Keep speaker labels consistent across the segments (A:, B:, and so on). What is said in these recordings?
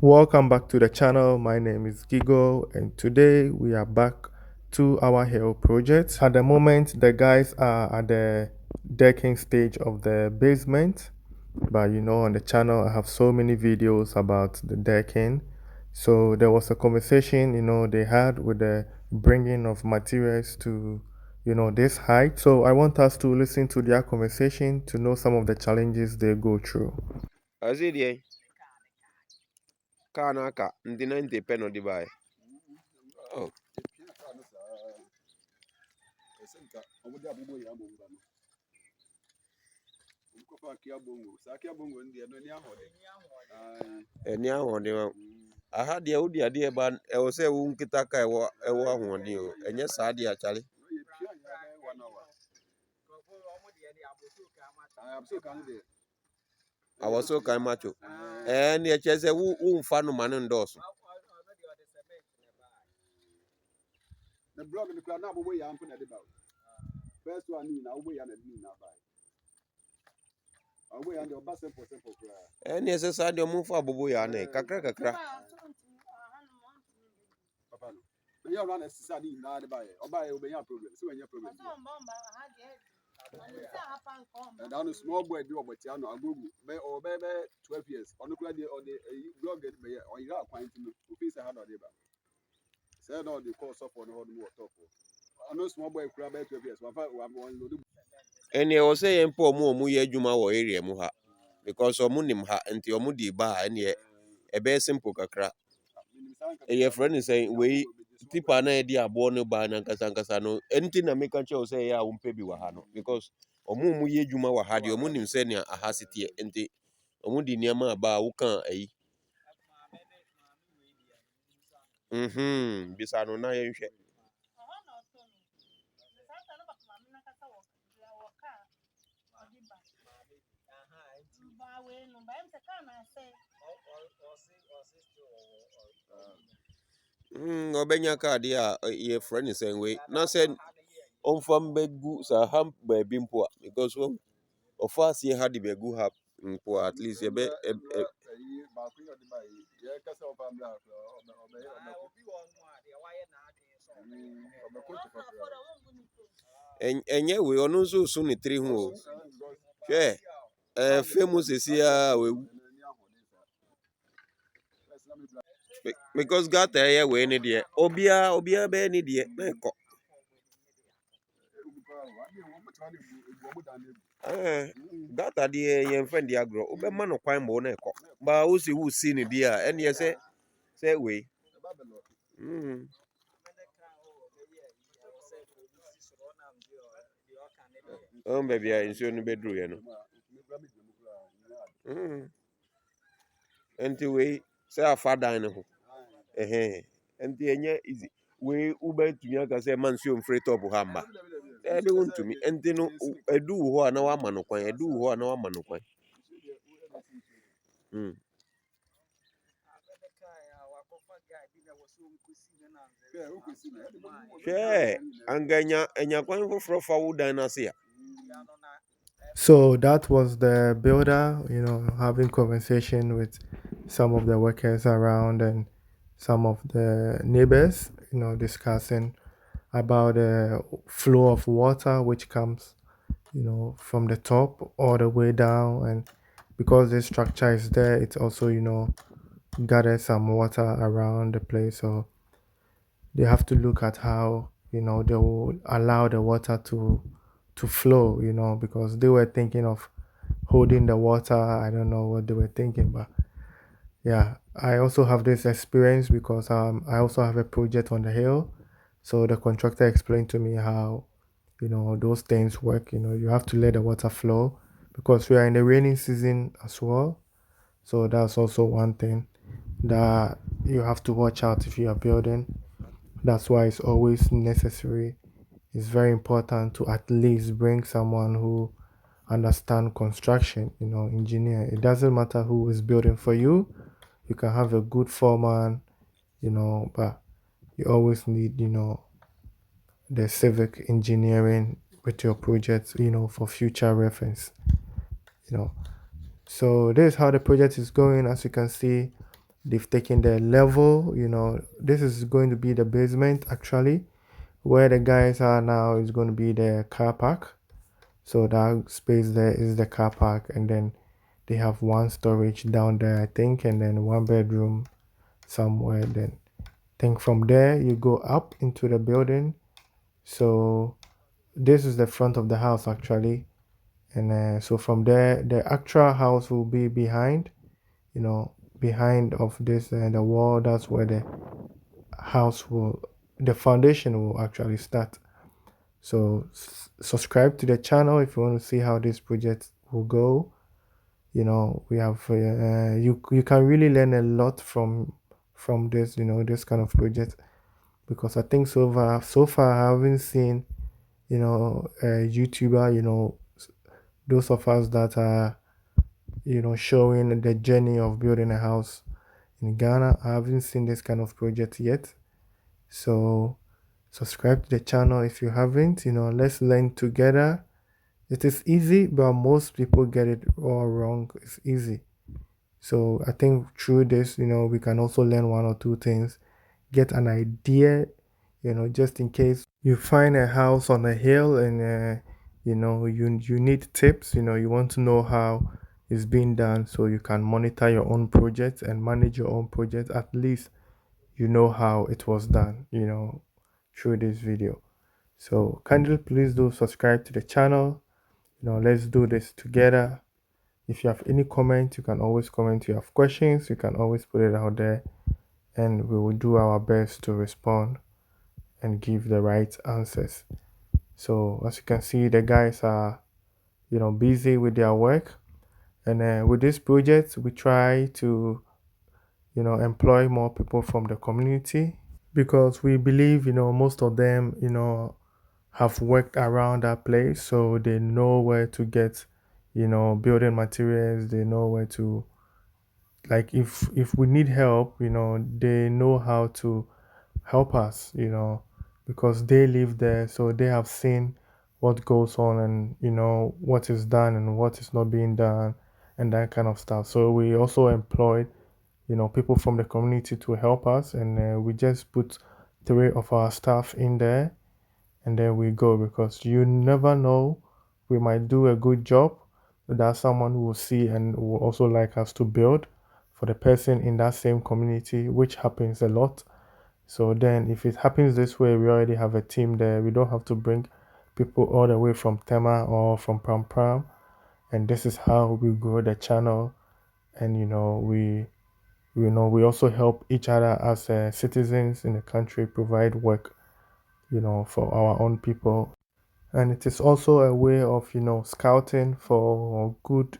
A: Welcome back to the channel. My name is Gigo, and today we are back to our hill project. At the moment, the guys are at the decking stage of the basement, but on the channel, I have so many videos about the decking. So there was a conversation, they had with the bringing of materials to, this height. So I want us to listen to their conversation to know some of the challenges they go through.
B: Azidi kaa n'aka ndị 90 pɛ no de bae. Oh, ɛni ahoɔden ma. Aha deɛ wodi adeɛ ba ɛwɔ sɛ wo nkita ka ɛwɔ ahoɔden o. Ɛnyɛ saa deɛ akyale. Awɔso kan macho. Ne ɛkyɛ sɛ wo mfa no ma no ndɔɔso.
C: The blog in the crowd now, but we are putting about. First one, now we are not by. Away and the bus for simple.
B: Ne ɛsɛ saa deɛ ɔmo mfa abobo yɛ ana kakra.
C: Papa, you run a society now by or by obey your problem. So when your problem. And down a small boy do about Tiano, I go or baby 12 years. On the blog or you are quite to face a hand or deba. Said all the course of on the whole top. I know small boy crab 12 years. One load.
B: Ɛne ɛwɔ sɛ yɛn mpo ɔmo yɛ adwuma wɔ area mu ha because ɔmo nim ha nti ɔmo de ba a ɛne ɛbɛyɛ simple kakra. Ɛyɛ frɛ ne sɛ wei tipa na yɛde aboɔ no ba na nkasa no ɛnti na meka kyerɛw sɛ ɛyɛ a wompɛ bi wɔ ha no because ɔmo yɛ adwuma wɔ ha deɛ ɔmo nim sɛ nea aha seteɛ nti ɔmo de nneɛma aba a woka ayi bisa no na yɛnhwɛ. Ɔbɛnya kaade a yɛfrɛ ne sɛ wei na sɛ ɔmfa mbɛgu saa ha baabi mpo a because ɔfa aseɛ ha de bɛgu ha mpo a at least yɛbɛ ɛnyɛ wei ɔno nso so ne tiri ho o hwɛ fɛ mu sesi a wewu because gata ɛyɛ wei ne deɛ obiara bɛyɛ ne deɛ na ɛkɔ gata deɛ yɛmfa ndi agorɔ wobɛma no kwan ma wo na ɛkɔ baa wosi ne deɛ a ɛneɛ sɛ wei baabi a nsuo no bɛduruɛ no nti wei sɛ afa dan no ho nti ɛnyɛ easy wei wobɛtumi aka sɛ ma nsuo mfiri top ha mba ɛde wontumi nti no ɛdu wo hɔ a na wama no kwan hwɛ anka ɛnya kwan foforɔ fa wo dan no ase a.
A: So that was the builder, having conversation with some of the workers around and some of the neighbors, discussing about the flow of water which comes, from the top all the way down. And because this structure is there, it also, gathers some water around the place. So they have to look at how, they will allow the water to flow, because they were thinking of holding the water. I don't know what they were thinking, but yeah, I also have this experience because I also have a project on the hill. So the contractor explained to me how, those things work. You have to let the water flow because we are in the rainy season as well. So that's also one thing that you have to watch out if you are building. That's why it's always necessary. It's very important to at least bring someone who understand construction, engineer. It doesn't matter who is building for you. You can have a good foreman, but you always need, the civic engineering with your project, for future reference. So this is how the project is going. As you can see, They've taken the level, this is going to be the basement actually. Where the guys are now is going to be the car park. So that space there is the car park, and then they have one storage down there, I think, and then one bedroom somewhere. Then I think from there you go up into the building. So this is the front of the house actually, and so from there the actual house will be behind, you know, behind of this the wall. That's where the house will, the foundation will actually start. So subscribe to the channel if you want to see how this project will go. We have you can really learn a lot from this, this kind of project, because I think so far I haven't seen, a YouTuber, those of us that are, showing the journey of building a house in Ghana. I haven't seen this kind of project yet. So subscribe to the channel if you haven't. Let's learn together. It is easy, but most people get it all wrong. It's easy. So I think through this, we can also learn one or two things, get an idea, just in case you find a house on a hill and, you need tips, you want to know how it's being done so you can monitor your own project and manage your own project. At least you know how it was done, through this video. So kindly please do subscribe to the channel. Let's do this together. If you have any comment, you can always comment. If you have questions, you can always put it out there, and we will do our best to respond and give the right answers. So as you can see, the guys are, busy with their work, and with this project, we try to, employ more people from the community, because we believe, most of them, have worked around that place, so they know where to get, building materials. They know where to, like, if we need help, they know how to help us, because they live there, so they have seen what goes on, and what is done and what is not being done, and that kind of stuff. So we also employed, people from the community to help us, and we just put three of our staff in there, and then we go, because you never know, we might do a good job that someone will see and will also like us to build for the person in that same community, which happens a lot. So then if it happens this way, we already have a team there. We don't have to bring people all the way from Tema or from Pram Pram. And this is how we grow the channel. And we also help each other as citizens in the country, provide work, for our own people. And it is also a way of, scouting for good,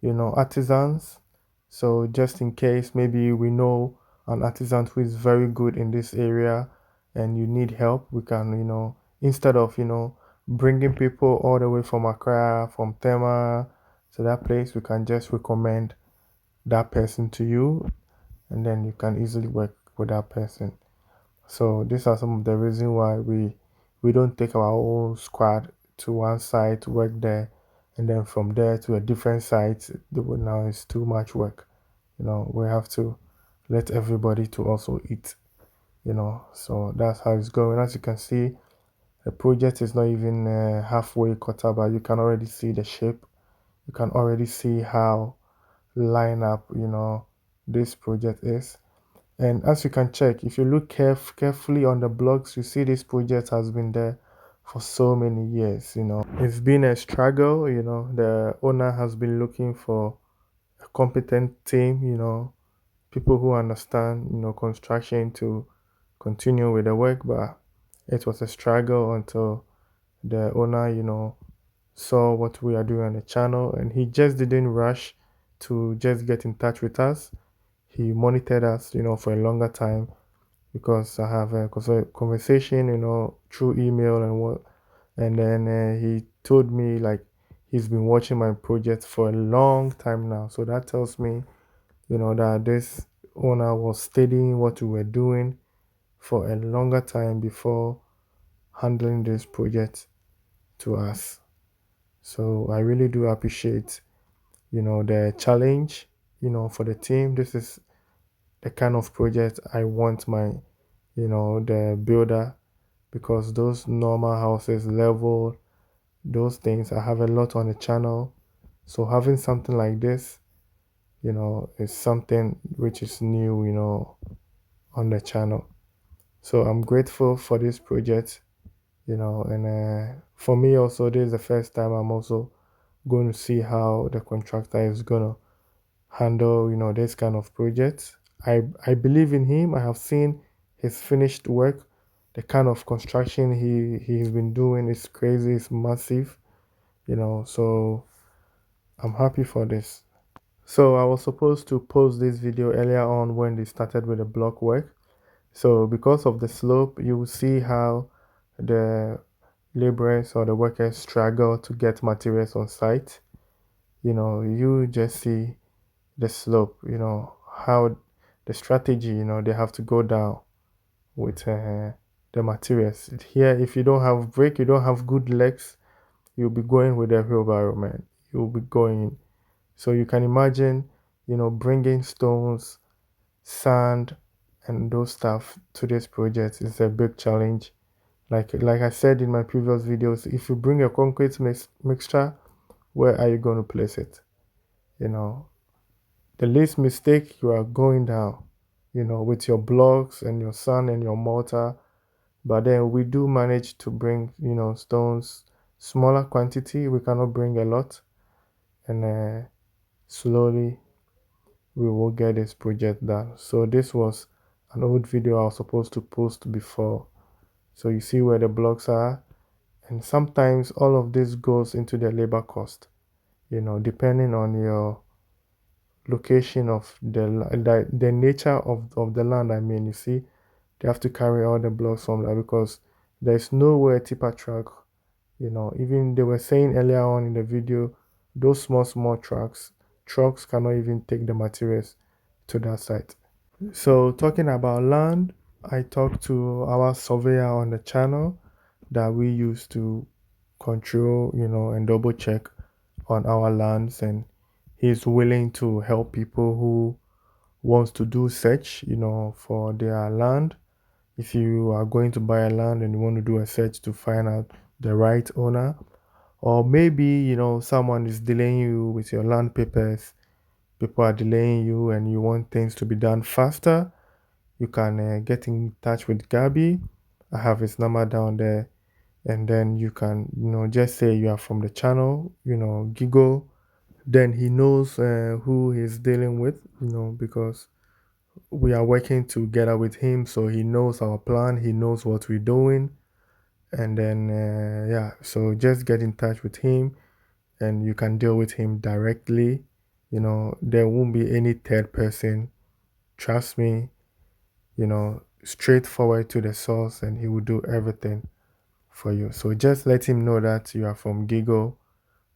A: artisans. So just in case maybe we know an artisan who is very good in this area and you need help, we can, instead of, bringing people all the way from Accra, from Tema to that place, we can just recommend that person to you, and then you can easily work with that person. So these are some of the reasons why we don't take our own squad to one site to work there, and then from there to a different site. Now it's too much work. We have to let everybody to also eat. So that's how it's going. As you can see, the project is not even halfway cut up, but you can already see the shape. You can already see how line up, this project is. And as you can check, if you look carefully on the blogs, you see this project has been there for so many years. It's been a struggle. The owner has been looking for a competent team, people who understand, construction, to continue with the work. But it was a struggle until the owner, saw what we are doing on the channel, and he just didn't rush to just get in touch with us. He monitored us, for a longer time, because I have a conversation, through email and what, and then he told me, like, he's been watching my project for a long time now. So that tells me, that this owner was studying what we were doing for a longer time before handling this project to us. So I really do appreciate, the challenge, for the team. This is the kind of project I want my, the builder, because those normal houses, level, those things, I have a lot on the channel. So having something like this, is something which is new, on the channel. So I'm grateful for this project, and for me also, this is the first time I'm also going to see how the contractor is going to handle, this kind of projects. I believe in him. I have seen his finished work. The kind of construction he's been doing is crazy, it's massive, so I'm happy for this. So I was supposed to post this video earlier on when they started with the block work. So because of the slope, you will see how the laborers or the workers struggle to get materials on site. You just see the slope, how the strategy, they have to go down with the materials. Here, if you don't have brake, you don't have good legs, you'll be going with a wheelbarrow, man. You'll be going. So you can imagine, bringing stones, sand, and those stuff to this project is a big challenge. Like I said in my previous videos, if you bring a concrete mixture, where are you going to place it? You know, the least mistake, you are going down, with your blocks and your sand and your mortar. But then we do manage to bring, stones, smaller quantity. We cannot bring a lot, and slowly we will get this project done. So this was an old video I was supposed to post before. So you see where the blocks are, and sometimes all of this goes into the labor cost. Depending on your location of the nature of the land. I mean, you see, they have to carry all the blocks from there because there's nowhere tipper truck. Even they were saying earlier on in the video, those small trucks cannot even take the materials to that site. So talking about land, I talked to our surveyor on the channel that we use to control, and double check on our lands, and he's willing to help people who wants to do search, for their land. If you are going to buy a land and you want to do a search to find out the right owner, or maybe, someone is delaying you with your land papers, people are delaying you and you want things to be done faster, you can get in touch with Gabby. I have his number down there. And then you can, just say you are from the channel, Gigo. Then he knows who he's dealing with, because we are working together with him. So he knows our plan, he knows what we're doing. And then, yeah, so just get in touch with him and you can deal with him directly. There won't be any third person. Trust me, straightforward to the source, and he will do everything for you. So just let him know that you are from Gigo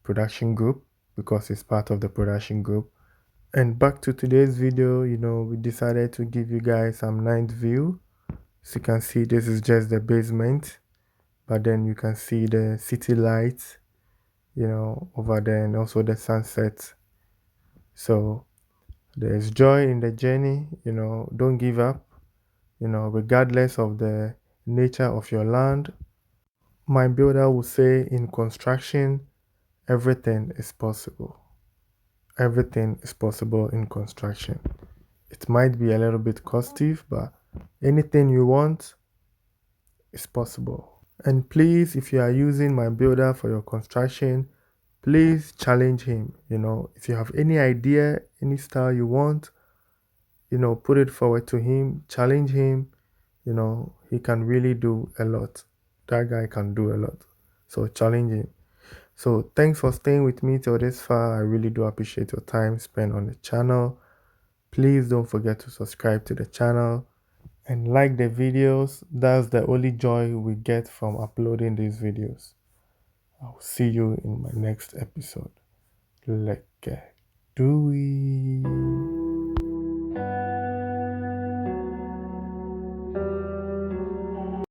A: Production Group because it's part of the production group. And back to today's video, we decided to give you guys some night view. As you can see, this is just the basement, but then you can see the city lights, over there, and also the sunset. So there's joy in the journey, don't give up, regardless of the nature of your land. My builder will say in construction, everything is possible. Everything is possible in construction. It might be a little bit costly, but anything you want is possible. And please, if you are using my builder for your construction, please challenge him. If you have any idea, any style you want, put it forward to him, challenge him. He can really do a lot. That guy can do a lot. So challenge him. So thanks for staying with me till this far. I really do appreciate your time spent on the channel. Please don't forget to subscribe to the channel and like the videos. That's the only joy we get from uploading these videos. I'll see you in my next episode. Like do we?